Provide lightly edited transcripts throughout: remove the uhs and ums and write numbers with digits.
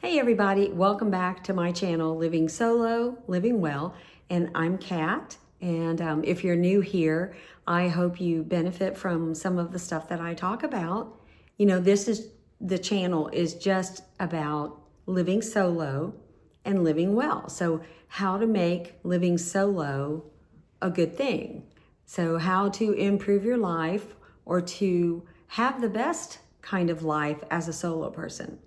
Hey everybody, welcome back to my channel, Living Solo, Living Well, and I'm Kat. And if you're new here, I hope you benefit from some of the stuff that I talk about. The channel is just about living solo and living well. So how to make living solo a good thing. So how to improve your life or to have the best kind of life as a solo person.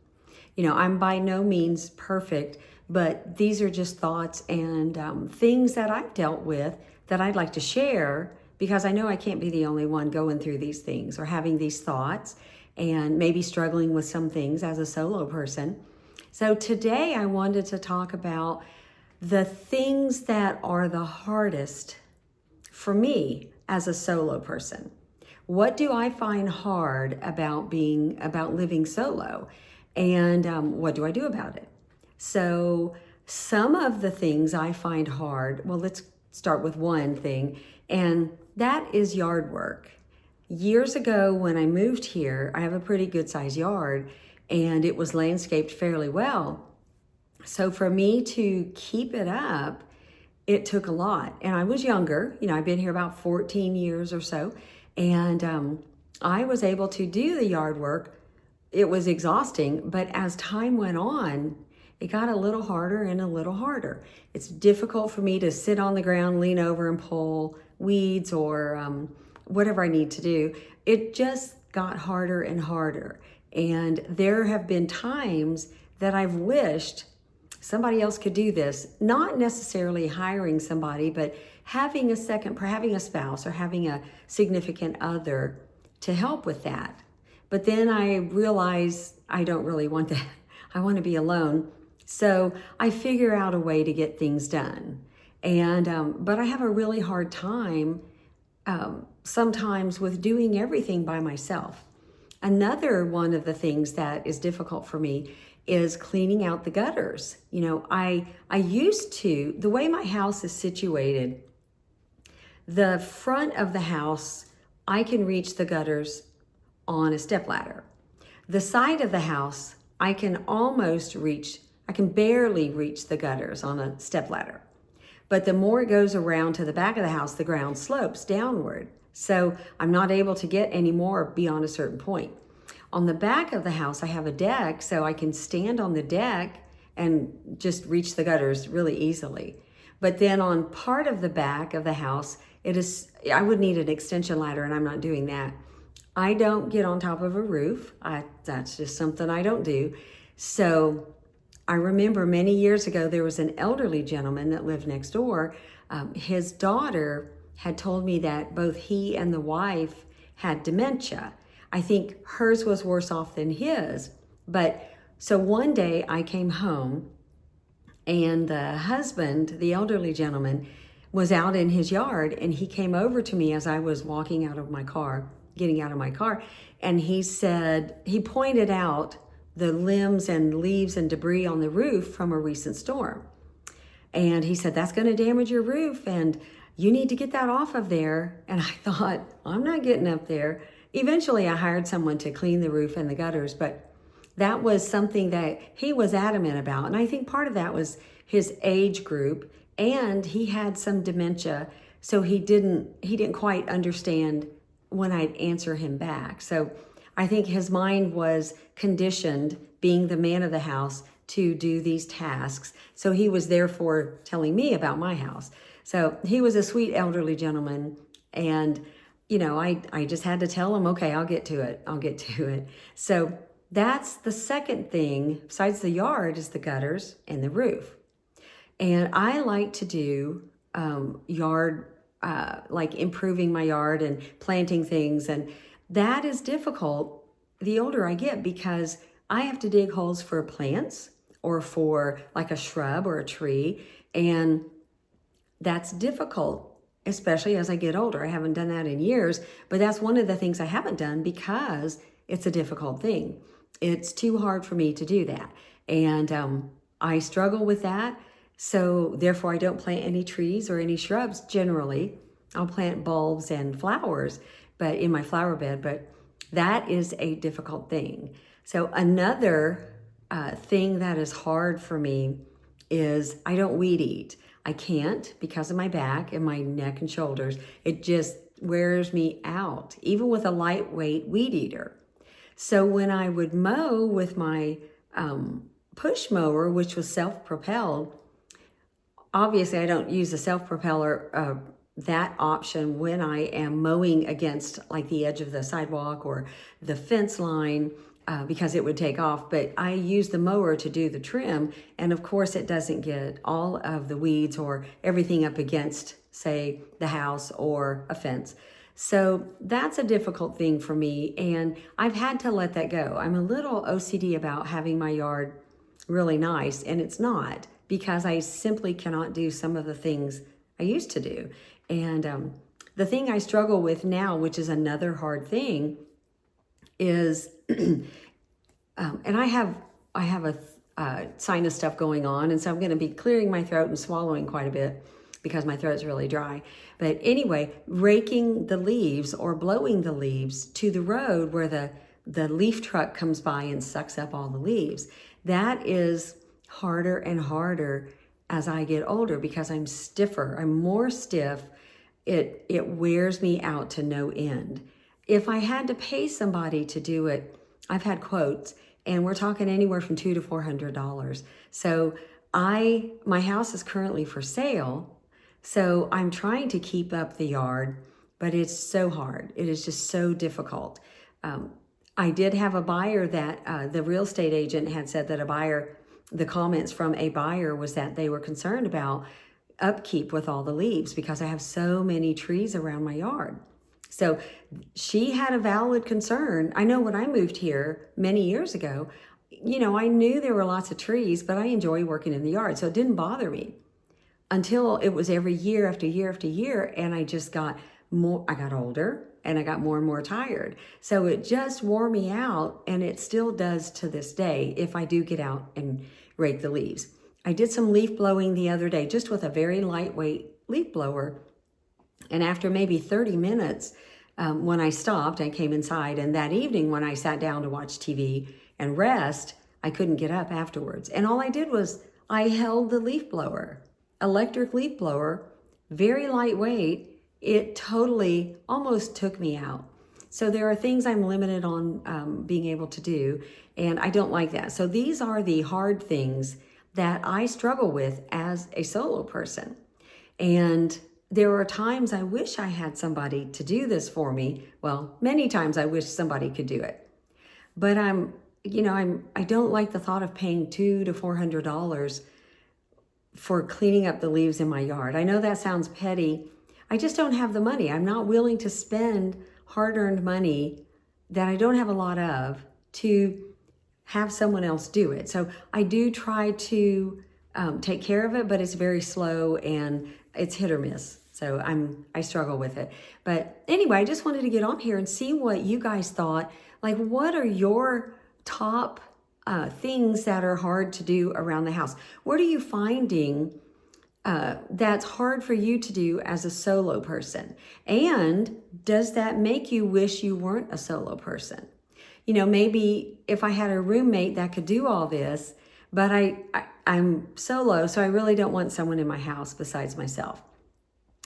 I'm by no means perfect, but these are just thoughts and things that I've dealt with that I'd like to share because I know I can't be the only one going through these things or having these thoughts and maybe struggling with some things as a solo person. So today I wanted to talk about the things that are the hardest for me as a solo person. What do I find hard about living solo? And what do I do about it? So some of the things I find hard, well, let's start with one thing, and that is yard work. Years ago when I moved here, I have a pretty good sized yard and it was landscaped fairly well. So for me to keep it up, it took a lot. And I was younger, I've been here about 14 years or so. And I was able to do the yard work. It was exhausting, but as time went on, it got a little harder and a little harder. It's difficult for me to sit on the ground, lean over and pull weeds or whatever I need to do. It just got harder and harder. And there have been times that I've wished somebody else could do this, not necessarily hiring somebody, but having having a spouse or having a significant other to help with that. But then I realized I don't really want that. I want to be alone. So I figure out a way to get things done. But I have a really hard time sometimes with doing everything by myself. Another one of the things that is difficult for me is cleaning out the gutters. I used to, the way my house is situated, the front of the house, I can reach the gutters on a stepladder. The side of the house, I can barely reach the gutters on a stepladder. But the more it goes around to the back of the house, the ground slopes downward. So I'm not able to get any more beyond a certain point. On the back of the house, I have a deck, so I can stand on the deck and just reach the gutters really easily. But then on part of the back of the house, I would need an extension ladder, and I'm not doing that. I don't get on top of a roof. That's just something I don't do. So I remember many years ago, there was an elderly gentleman that lived next door. His daughter had told me that both he and the wife had dementia. I think hers was worse off than his. But so one day I came home and the husband, the elderly gentleman, was out in his yard, and he came over to me as I was getting out of my car, and he pointed out the limbs and leaves and debris on the roof from a recent storm. And he said, that's going to damage your roof and you need to get that off of there. And I thought, I'm not getting up there. Eventually I hired someone to clean the roof and the gutters, but that was something that he was adamant about. And I think part of that was his age group, and he had some dementia. So he didn't quite understand when I'd answer him back. So I think his mind was conditioned, being the man of the house, to do these tasks. So he was therefore telling me about my house. So he was a sweet elderly gentleman. And, I just had to tell him, okay, I'll get to it. So that's the second thing, besides the yard, is the gutters and the roof. And I like to do yard like improving my yard and planting things. And that is difficult the older I get because I have to dig holes for plants or for like a shrub or a tree. And that's difficult, especially as I get older. I haven't done that in years, but that's one of the things I haven't done because it's a difficult thing. It's too hard for me to do that. And I struggle with that. So therefore I don't plant any trees or any shrubs generally. I'll plant bulbs and flowers, but in my flower bed, but that is a difficult thing. So another thing that is hard for me is I don't weed eat. I can't because of my back and my neck and shoulders. It just wears me out, even with a lightweight weed eater. So when I would mow with my push mower, which was self-propelled, obviously I don't use a self-propeller, that option when I am mowing against like the edge of the sidewalk or the fence line, because it would take off, but I use the mower to do the trim. And of course it doesn't get all of the weeds or everything up against, say, the house or a fence. So that's a difficult thing for me, and I've had to let that go. I'm a little OCD about having my yard really nice, and it's not, because I simply cannot do some of the things I used to do. And the thing I struggle with now, which is another hard thing, is, and I have a sinus stuff going on, and so I'm going to be clearing my throat and swallowing quite a bit because my throat's really dry. But anyway, raking the leaves or blowing the leaves to the road where the leaf truck comes by and sucks up all the leaves, that is harder and harder as I get older because I'm stiffer. I'm more stiff. It wears me out to no end. If I had to pay somebody to do it, I've had quotes, and we're talking anywhere from $200 to $400. So my house is currently for sale. So I'm trying to keep up the yard, but it's so hard. It is just so difficult. I did have a buyer that the real estate agent had said that the comments from a buyer was that they were concerned about upkeep with all the leaves because I have so many trees around my yard. So she had a valid concern. I know when I moved here many years ago, I knew there were lots of trees, but I enjoy working in the yard, so it didn't bother me until it was every year after year after year, and I got older and I got more and more tired. So it just wore me out, and it still does to this day if I do get out and rake the leaves. I did some leaf blowing the other day just with a very lightweight leaf blower, and after maybe 30 minutes, when I stopped, I came inside, and that evening when I sat down to watch TV and rest, I couldn't get up afterwards. And all I did was I held the leaf blower, electric leaf blower, very lightweight. It totally almost took me out. So there are things I'm limited on being able to do, and I don't like that. So these are the hard things that I struggle with as a solo person. And there are times I wish I had somebody to do this for me. Well, many times I wish somebody could do it. But I don't like the thought of paying $200 to $400 for cleaning up the leaves in my yard. I know that sounds petty. I just don't have the money. I'm not willing to spend hard-earned money that I don't have a lot of to have someone else do it. So I do try to take care of it, but it's very slow and it's hit or miss. So I struggle with it. But anyway, I just wanted to get on here and see what you guys thought. Like, what are your top things that are hard to do around the house? What are you finding that's hard for you to do as a solo person? And does that make you wish you weren't a solo person? Maybe if I had a roommate that could do all this, but I'm solo, so I really don't want someone in my house besides myself.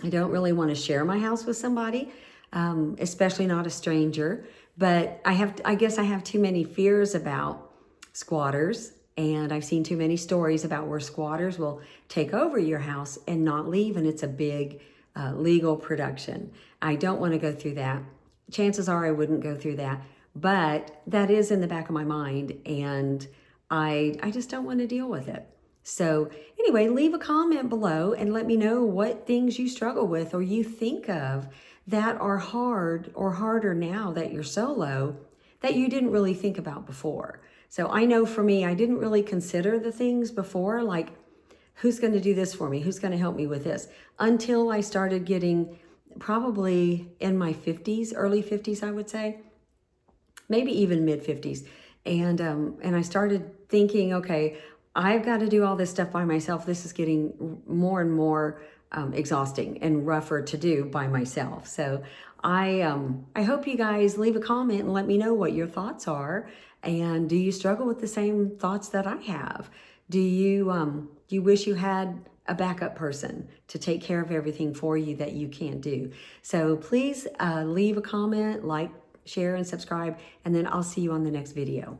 I don't really want to share my house with somebody, especially not a stranger. But I guess I have too many fears about squatters, and I've seen too many stories about where squatters will take over your house and not leave, and it's a big legal production. I don't want to go through that. Chances are I wouldn't go through that, but that is in the back of my mind, and I just don't want to deal with it. So anyway, leave a comment below and let me know what things you struggle with or you think of that are hard or harder now that you're solo that you didn't really think about before. So I know for me, I didn't really consider the things before, like who's going to do this for me? Who's going to help me with this? Until I started getting probably in my 50s, early 50s, I would say, maybe even mid 50s. And I started thinking, okay, I've got to do all this stuff by myself. This is getting more and more exhausting and rougher to do by myself. So I hope you guys leave a comment and let me know what your thoughts are And do you struggle with the same thoughts that I have? Do you wish you had a backup person to take care of everything for you that you can't do? So please leave a comment, like, share, and subscribe, and then I'll see you on the next video.